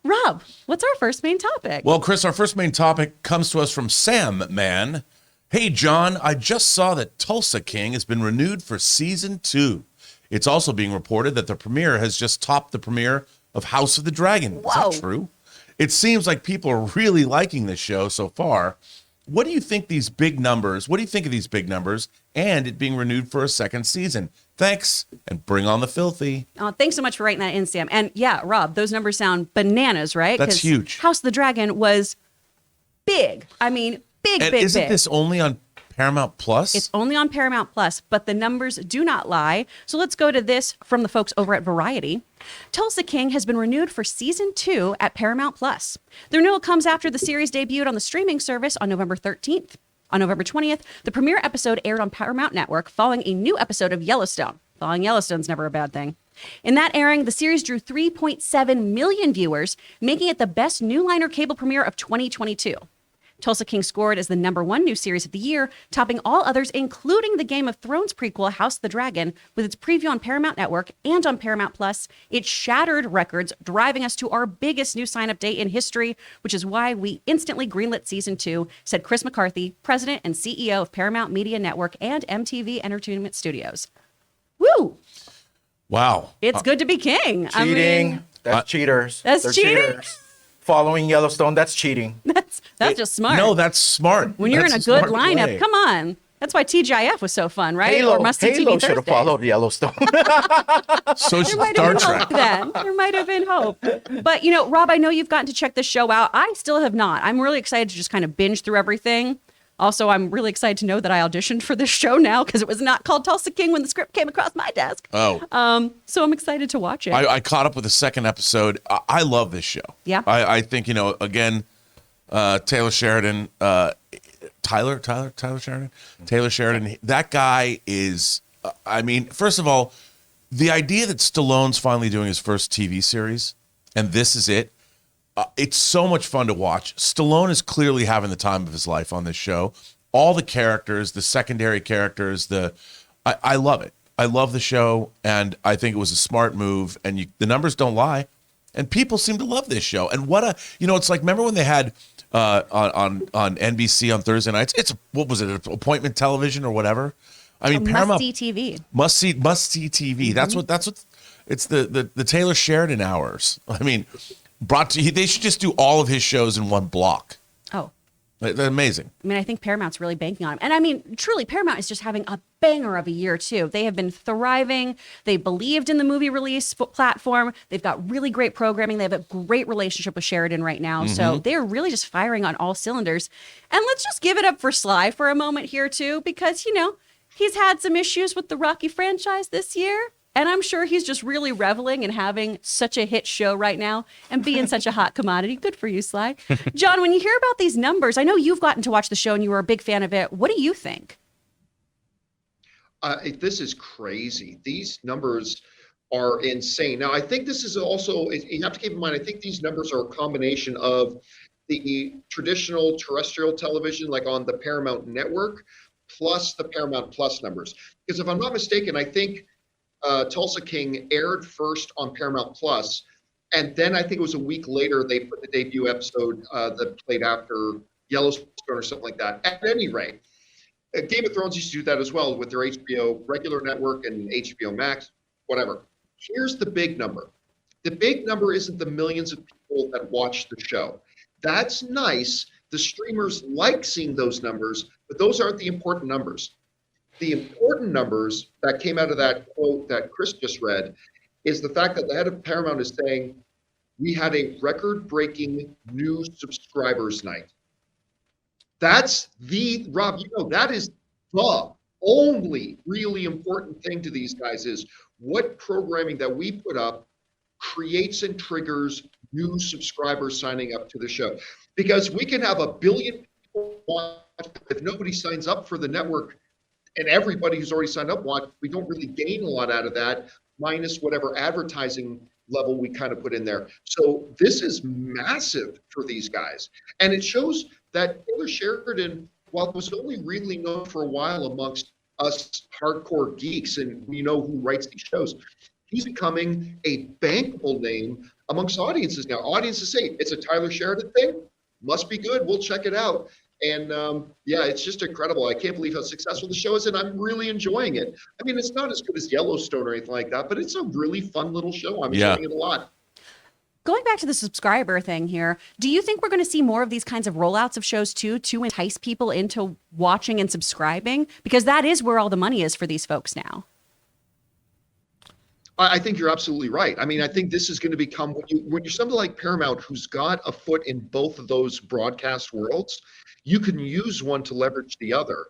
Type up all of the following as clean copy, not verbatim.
Rob, what's our first main topic? Well, Chris, our first main topic comes to us from Sam Man. Hey, John, I just saw that Tulsa King has been renewed for season 2. It's also being reported that the premiere has just topped the premiere of House of the Dragon. Whoa. Is that true? It seems like people are really liking this show so far. What do you think of these big numbers and it being renewed for a second season? Thanks, and bring on the filthy. Oh, thanks so much for writing that in, Sam. And yeah, Rob, those numbers sound bananas, right? That's huge. House of the Dragon was big. I mean, big. Isn't this only on Paramount Plus? It's only on Paramount Plus, but the numbers do not lie. So let's go to this from the folks over at Variety. Tulsa King has been renewed for season 2 at Paramount Plus. The renewal comes after the series debuted on the streaming service on November 13th. On November 20th, the premiere episode aired on Paramount Network following a new episode of Yellowstone. Following Yellowstone's never a bad thing. In that airing, the series drew 3.7 million viewers, making it the best new liner cable premiere of 2022. Tulsa King scored as the #1 new series of the year, topping all others, including the Game of Thrones prequel House of the Dragon, with its preview on Paramount Network and on Paramount Plus. It shattered records, driving us to our biggest new sign-up day in history, which is why we instantly greenlit season 2, said Chris McCarthy, president and CEO of Paramount Media Network and MTV Entertainment Studios. Woo! Wow. It's good to be king. Cheating. That's cheaters. That's They're cheating? cheaters. Following Yellowstone, that's cheating. That's just smart. No, that's smart. When you're in a That's good smart lineup, play. come on. That's why TGIF was so fun, right? Halo, Or Must See Halo TV should have Thursday. followed Yellowstone. So There should might Star have been Trek. hope then. There might have been hope. But, Rob, I know you've gotten to check this show out. I still have not. I'm really excited to just kind of binge through everything. Also, I'm really excited to know that I auditioned for this show now because it was not called Tulsa King when the script came across my desk. Oh. So I'm excited to watch it. I caught up with the second episode. I love this show. Yeah. I think, again, Taylor Sheridan, Taylor Sheridan, that guy is, first of all, the idea that Stallone's finally doing his first TV series, and this is it, it's so much fun to watch. Stallone is clearly having the time of his life on this show. All the characters, the secondary characters, I love it. I love the show, and I think it was a smart move, and the numbers don't lie, and people seem to love this show. And it's like, remember when they had on NBC on Thursday nights, what was it, appointment television or whatever? Paramount must-see TV. Must-see TV. That's what it's the Taylor Sheridan hours. They should just do all of his shows in one block. Oh. They're amazing. I think Paramount's really banking on him. And truly, Paramount is just having a banger of a year, too. They have been thriving. They believed in the movie release platform. They've got really great programming. They have a great relationship with Sheridan right now. Mm-hmm. So they're really just firing on all cylinders. And let's just give it up for Sly for a moment here, too, because, he's had some issues with the Rocky franchise this year. And I'm sure he's just really reveling in having such a hit show right now and being such a hot commodity. Good for you, Sly. John, when you hear about these numbers, I know you've gotten to watch the show and you were a big fan of it. What do you think? This is crazy. These numbers are insane. Now, I think this is also, you have to keep in mind, I think these numbers are a combination of the traditional terrestrial television, like on the Paramount Network, plus the Paramount Plus numbers. Because if I'm not mistaken, I think Tulsa King aired first on Paramount Plus, and then I think it was a week later they put the debut episode that played after Yellowstone or something like that. At any rate, Game of Thrones used to do that as well with their HBO regular network and HBO Max, whatever. Here's the big number. The big number isn't the millions of people that watch the show. That's nice. The streamers like seeing those numbers, but those aren't the important numbers. The important numbers that came out of that quote that Chris just read is the fact that the head of Paramount is saying, we had a record-breaking new subscribers night. That's Rob, that is the only really important thing to these guys is what programming that we put up creates and triggers new subscribers signing up to the show. Because we can have 1 billion people watch, if nobody signs up for the network, and everybody who's already signed up we don't really gain a lot out of that, minus whatever advertising level we kind of put in there. So this is massive for these guys. And it shows that Taylor Sheridan, while it was only really known for a while amongst us hardcore geeks and we know who writes these shows, he's becoming a bankable name amongst audiences now. Audiences say it's a Tyler Sheridan thing, must be good. We'll check it out. And yeah, it's just incredible. I can't believe how successful the show is, and I'm really enjoying it. I mean, it's not as good as Yellowstone or anything like that, but it's a really fun little show. I'm enjoying it a lot. Going back to the subscriber thing here, do you think we're going to see more of these kinds of rollouts of shows too, to entice people into watching and subscribing? Because that is where all the money is for these folks now. I think you're absolutely right. I mean, I think this is going to become, when you're somebody like Paramount who's got a foot in both of those broadcast worlds, you can use one to leverage the other.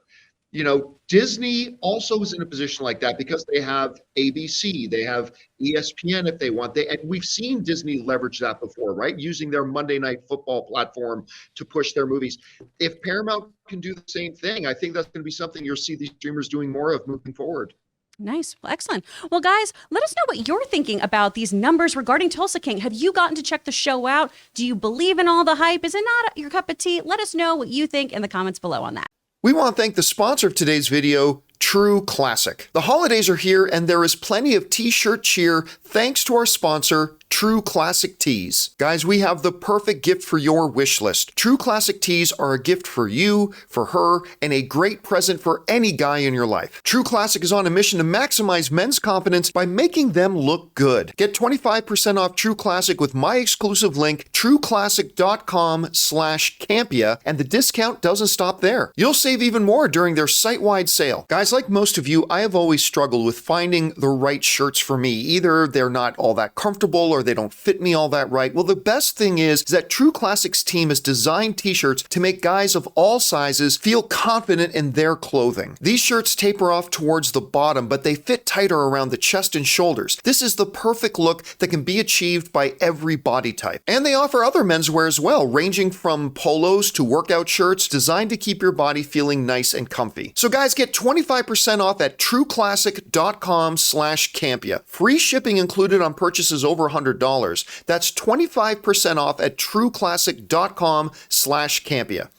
You know, Disney also is in a position like that because they have ABC, they have ESPN if they want. And we've seen Disney leverage that before, right? Using their Monday Night Football platform to push their movies. If Paramount can do the same thing, I think that's going to be something you'll see these streamers doing more of moving forward. Nice. Well, excellent. Well, guys, let us know what you're thinking about these numbers regarding Tulsa King. Have you gotten to check the show out? Do you believe in all the hype? Is it not your cup of tea? Let us know what you think in the comments below on that. We want to thank the sponsor of today's video, True Classic. The holidays are here and there is plenty of t-shirt cheer thanks to our sponsor, True Classic Tees. Guys, we have the perfect gift for your wish list. True Classic Tees are a gift for you, for her, and a great present for any guy in your life. True Classic is on a mission to maximize men's confidence by making them look good. Get 25% off True Classic with my exclusive link, trueclassic.com/Campea, and the discount doesn't stop there. You'll save even more during their site-wide sale. Guys, like most of you, I have always struggled with finding the right shirts for me. Either they're not all that comfortable or they don't fit me all that right. Well, the best thing is that True Classic's team has designed t-shirts to make guys of all sizes feel confident in their clothing. These shirts taper off towards the bottom, but they fit tighter around the chest and shoulders. This is the perfect look that can be achieved by every body type. And they offer other menswear as well, ranging from polos to workout shirts designed to keep your body feeling nice and comfy. So guys, get 25% off at trueclassic.com/Campea. Free shipping included on purchases over $100. That's 25% off at trueclassic.com/Campea.